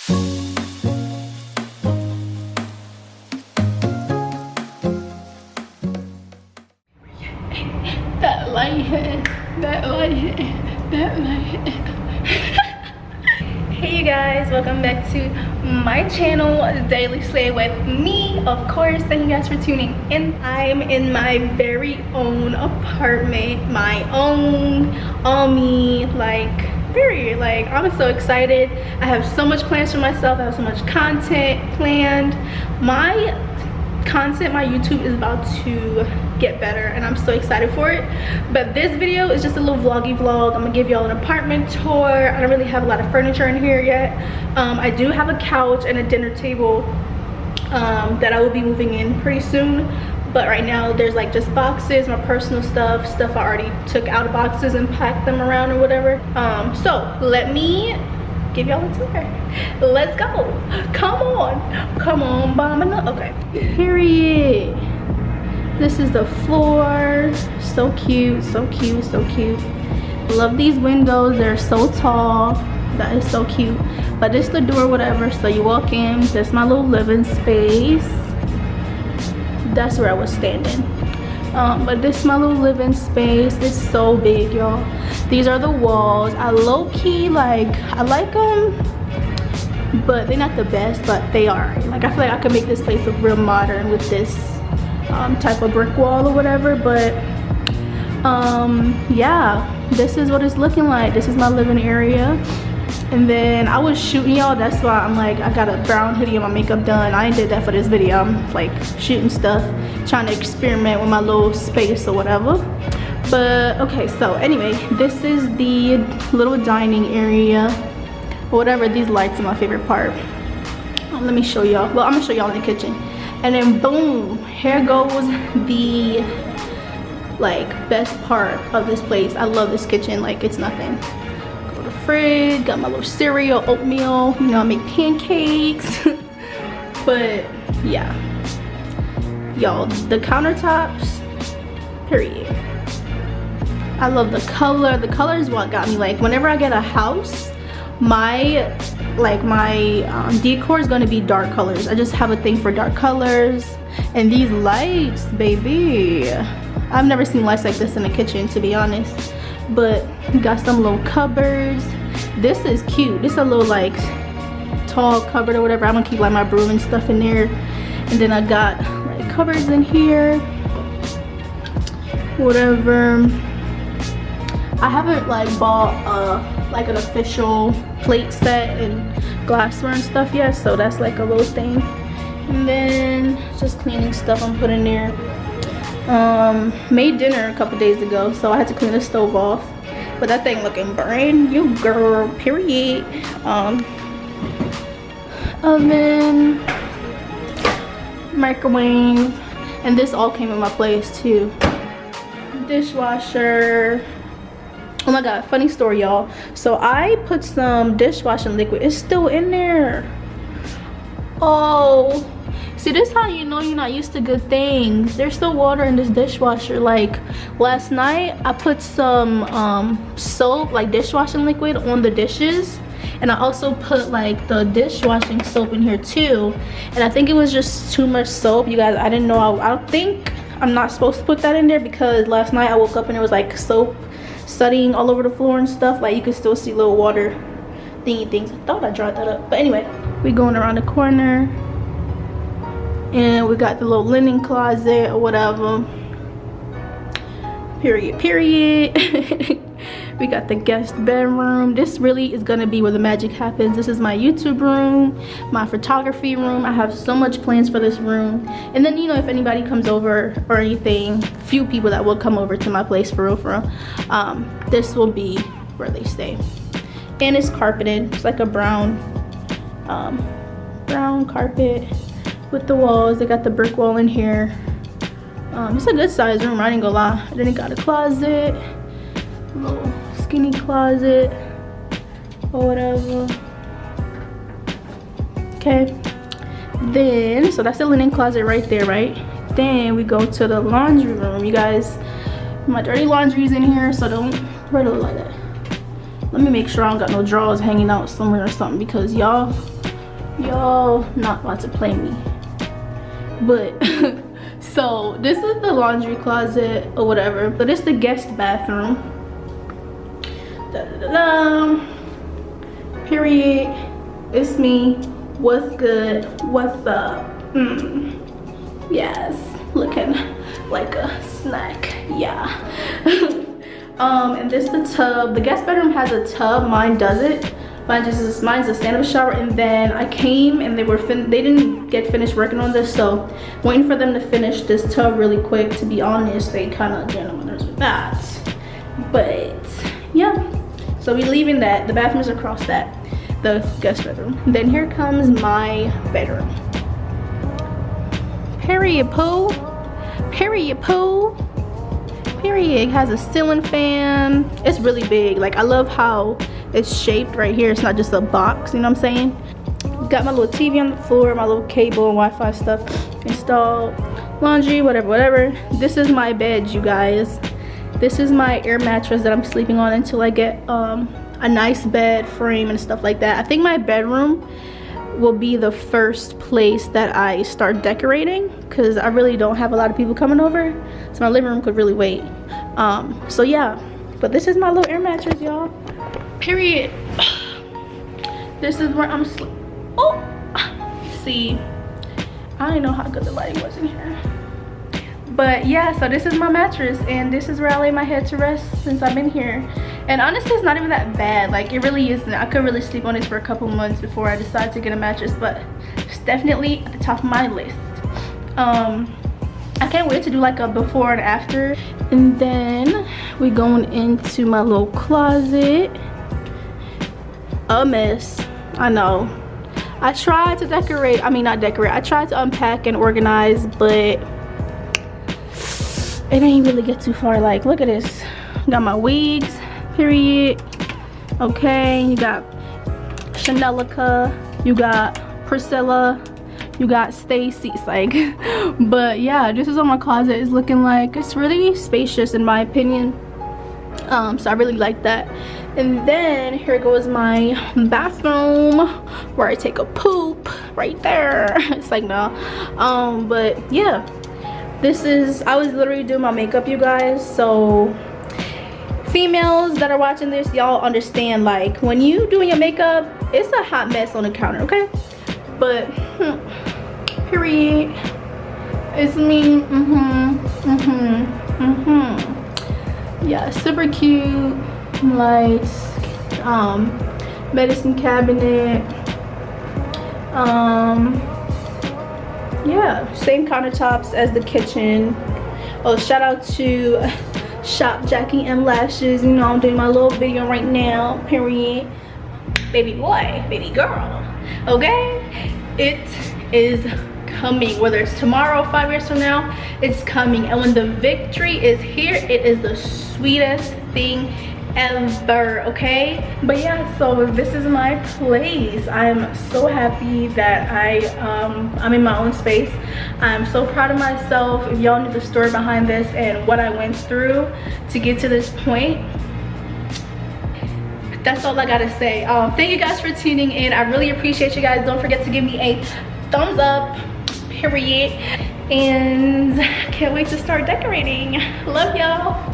That light hit, that light hit, that light hit. Hey you guys, welcome back to my channel, Daily Slay with me. Of course, thank you guys for tuning in. I'm in my very own apartment, my own, all me, like, period. Like, I'm so excited. I have so much plans for myself. I have so much content planned. My content, my YouTube is about to get better and I'm so excited for it. But this video is just a little vloggy vlog. I'm gonna give y'all an apartment tour. I don't really have a lot of furniture in here yet. I do have a couch and a dinner table that I will be moving in pretty soon, but right now there's like just boxes, my personal stuff I already took out of boxes and packed them around or whatever. So let me give y'all a tour. Let's go. Come on bomba. Okay, period. This is the floor. So cute, so cute, so cute. Love these windows, they're so tall. That is so cute. But this is the door, whatever, so you walk in. This is my little living space. That's where I was standing. But this is my little living space. It's so big, y'all. These are the walls. I low-key, like, I like them, but they're not the best, but they are. Like, I feel like I could make this place look real modern with this type of brick wall or whatever. But yeah, this is what it's looking like. This is my living area. And then I was shooting, y'all. That's why I'm like, I got a brown hoodie and my makeup done. I ain't did that for this video. I'm like shooting stuff, trying to experiment with my little space or whatever. But okay, so anyway, this is the little dining area or whatever. These lights are my favorite part. Let me show y'all. Well, I'm gonna show y'all in the kitchen. And then boom, here goes the like best part of this place. I love this kitchen, like it's nothing. Go to the fridge, got my little cereal, oatmeal, you know, I make pancakes. But yeah, y'all, the countertops, period. I love the color. The color is what got me. Like, whenever I get a house, my decor is gonna be dark colors. I just have a thing for dark colors. And these lights, baby, I've never seen lights like this in the kitchen, to be honest. But got some little cupboards. This is cute. This is a little like tall cupboard or whatever. I'm gonna keep like my broom and stuff in there. And then I got like cupboards in here, whatever. I haven't like bought like an official plate set and glassware and stuff yet, so that's like a little thing. And then just cleaning stuff I'm putting there. Made dinner a couple days ago, so I had to clean the stove off, but that thing looking brand new, girl, period. Oven, microwave, and this all came in my place too. Dishwasher. Oh my god, funny story, y'all. So I put some dishwashing liquid. It's still in there. Oh, see, this is how you know you're not used to good things. There's still water in this dishwasher. Like last night I put some soap, like dishwashing liquid, on the dishes, and I also put like the dishwashing soap in here too. And I think it was just too much soap, you guys. I didn't know. I think I'm not supposed to put that in there, because last night I woke up and it was like soap studying all over the floor and stuff. Like, you can still see little water thingy things. I thought I dried that up, but anyway, we going around the corner and we got the little linen closet or whatever, period. We got the guest bedroom. This really is gonna be where the magic happens. This is my YouTube room, my photography room. I have so much plans for this room. And then, you know, if anybody comes over or anything, few people that will come over to my place for real, this will be where they stay. And it's carpeted. It's like a brown carpet with the walls. They got the brick wall in here. It's a good size room, I ain't gonna lie. And then it got a closet, a little skinny closet or whatever. Okay, then so that's the linen closet right there, right? Then we go to the laundry room. You guys, my dirty laundry's in here, so don't where do it look like that. Let me make sure I don't got no drawers hanging out somewhere or something, because y'all, Y'all not about to play me, but so this is the laundry closet or whatever, but it's the guest bathroom. Da, da, da, da. Period. It's me. What's good? What's up? Yes, looking like a snack. Yeah. And this is the tub. The guest bedroom has a tub. Mine doesn't. Mine's a stand-up shower. And then I came and they didn't get finished working on this, so waiting for them to finish this tub really quick. To be honest, they kind of general with that. But yeah, so we're leaving that. The bathroom's across that, the guest bedroom. Then here comes my bedroom. Period poo. Period poo. Period. It has a ceiling fan. It's really big. Like, I love how it's shaped right here. It's not just a box, you know what I'm saying? Got my little TV on the floor, my little cable and Wi-Fi stuff installed. Laundry, whatever. This is my bed, you guys. This is my air mattress that I'm sleeping on until I get a nice bed frame and stuff like that. I think my bedroom will be the first place that I start decorating, because I really don't have a lot of people coming over, so my living room could really wait. So yeah, but this is my little air mattress, y'all. Period. This is where I'm oh, see, I don't know how good the lighting was in here, but yeah, so this is my mattress and this is where I lay my head to rest since I've been here. And honestly, it's not even that bad. Like, it really isn't. I could really sleep on this for a couple months before I decide to get a mattress, but it's definitely at the top of my list. I can't wait to do like a before and after. And then we're going into my little closet. A mess, I know. I tried to decorate, I tried to unpack and organize, but it didn't really get too far. Like, look at this. Got my wigs, period. Okay, you got Chanelica, you got Priscilla, you got Stacy. It's like, but yeah, this is what my closet is looking like. It's really spacious in my opinion. So I really like that. And then here goes my bathroom where I take a poop right there. It's like, no. But yeah, I was literally doing my makeup, you guys. So females that are watching this, y'all understand, like, when you doing your makeup, it's a hot mess on the counter, okay? But period. It's me. Yeah, super cute. Lights, medicine cabinet, yeah, same countertops as the kitchen. Oh, shout out to Shop Jackie and Lashes. You know, I'm doing my little video right now, period. Baby boy, baby girl, okay? It is coming. Whether it's tomorrow, 5 years from now, it's coming. And when the victory is here, it is the sweetest thing ever, okay? But yeah, so this is my place. I'm so happy that I'm in my own space. I'm so proud of myself. If y'all knew the story behind this and what I went through to get to this point, that's all I gotta say. Thank you guys for tuning in. I really appreciate you guys. Don't forget to give me a thumbs up, period. And I can't wait to start decorating. Love y'all.